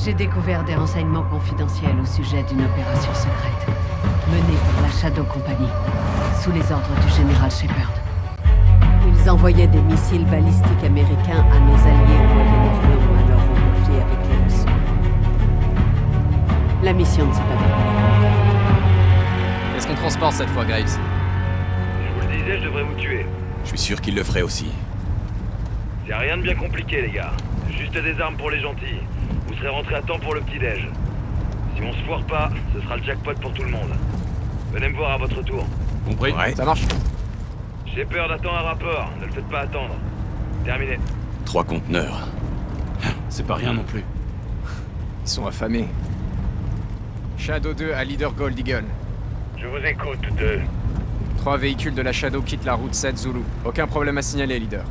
J'ai découvert des renseignements confidentiels au sujet d'une opération secrète, menée par la Shadow Company, sous les ordres du général Shepard. Ils envoyaient des missiles balistiques américains à nos alliés au Moyen-Orient, alors en conflit avec les Russes. La mission ne s'est pas déroulée. Qu'est-ce qu'on transporte cette fois, Graves? Je vous le disais, je devrais vous tuer. Je suis sûr qu'il le ferait aussi. C'est rien de bien compliqué, les gars. Juste des armes pour les gentils. Vous serez rentrés à temps pour le petit-déj. Si on se foire pas, ce sera le jackpot pour tout le monde. Venez me voir à votre tour. Compris? Ouais. Ça marche. J'ai peur d'attendre un rapport, ne le faites pas attendre. Terminé. 3 conteneurs. C'est pas rien non plus. Ils sont affamés. Shadow 2 à Leader Gold Eagle. Je vous écoute, 2. 3 véhicules de la Shadow quittent la route 7 Zulu. Aucun problème à signaler, Leader.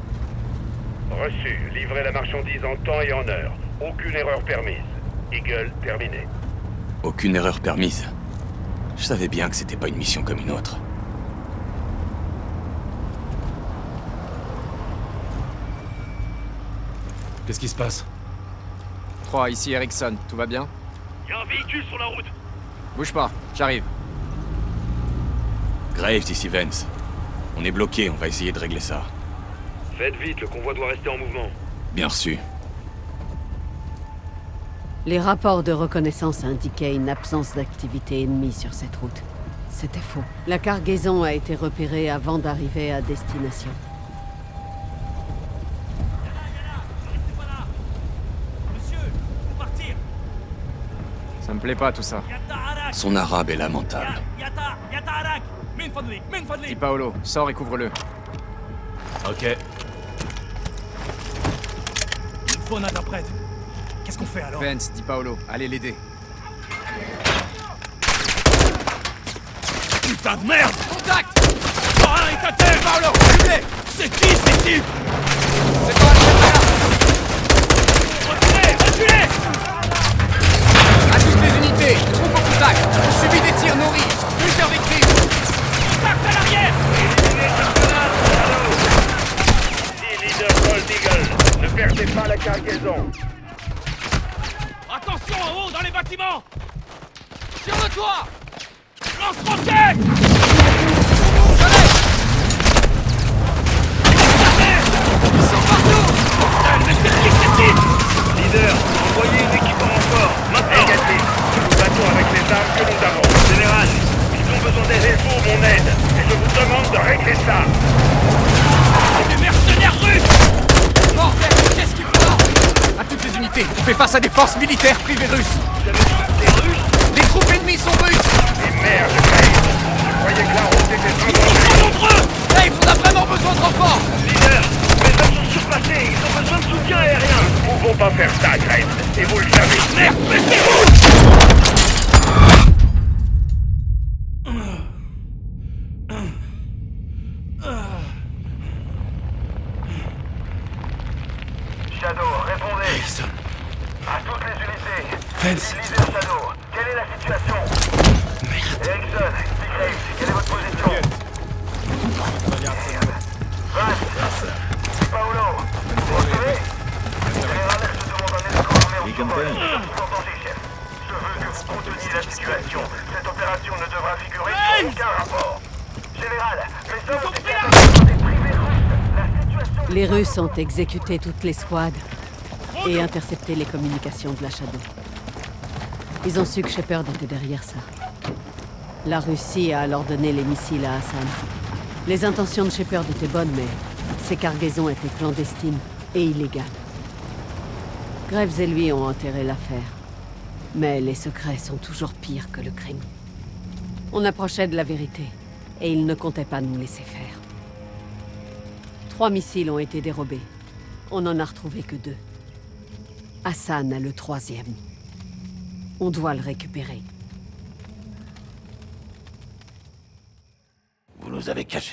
Reçu. Livrez la marchandise en temps et en heure. Aucune erreur permise. Eagle, terminé. Aucune erreur permise. Je savais bien que c'était pas une mission comme une autre. Qu'est-ce qui se passe? 3, ici Erickson. Tout va bien? Y a un véhicule sur la route. Bouge pas, j'arrive. Graves, ici Vance. On est bloqué, on va essayer de régler ça. Faites vite, le convoi doit rester en mouvement. Bien reçu. Les rapports de reconnaissance indiquaient une absence d'activité ennemie sur cette route. C'était faux. La cargaison a été repérée avant d'arriver à destination. Ça me plaît pas tout ça. Son arabe est lamentable. Dis Paolo, sors et couvre-le. Ok. Il faut un interprète. Qu'est-ce qu'on fait alors? Vance, dis Paolo, allez l'aider. Putain de merde! Contact! Oh, arrête ta tête, Paolo! C'est qui ces types? C'est toi, Reculez! Reculez! à toutes les unités, troupe au contact. On subit des tirs nourris. Plusieurs victimes. Contact à l'arrière! Ici, leader Gold Eagle. Ne perdez pas la cargaison. Attention en haut, dans les bâtiments! Sur le toit! Lance-roquette! Ils sont partout. Mais c'est qui ces types? Leader, envoyez une équipe en renfort. Maintenant. Négatif. Nous nous battons avec les armes que nous avons. Général, ils ont besoin des vaisseaux, mon aide. Et je vous demande de régler ça. Des mercenaires russes! Bordel, qu'est-ce qu'il faut là? À toutes les unités, on fait face à des forces militaires privées russes. Vous avez dit les Russes? Les troupes ennemies sont russes. Et merde, Graves. Je croyais que la route était en Ils danger. sont nombreux! Graves, on a vraiment besoin de renforts. Leader, mes hommes sont surpassés. Ils ont besoin de soutien aérien. Nous ne pouvons pas faire ça, Graves. Et vous le savez. Merde, laissez-vous! Shadow, répondez. À toutes les unités. Vance. Leader Shadow, quelle est la situation? Erickson, Graves, quelle est votre position? Vance, Paolo, vous recevez? Général, je demande un escorte armé en survol. Entendez, chef. Je veux que vous conteniez la situation. Cette opération ne devra figurer sur aucun rapport. Général, mes hommes ont été attaqués par des privés russes. La situation... Les Russes ont exécuté toutes les squads et intercepté les communications de la Shadow. Ils ont su que Shepard était derrière ça. La Russie a alors donné les missiles à Hassan. Les intentions de Shepard étaient bonnes, mais ces cargaisons étaient clandestines et illégales. Graves et lui ont enterré l'affaire. Mais les secrets sont toujours pires que le crime. On approchait de la vérité, et ils ne comptaient pas nous laisser faire. 3 missiles ont été dérobés. On n'en a retrouvé que 2. Hassan a le 3e. On doit le récupérer. Vous nous avez cachés.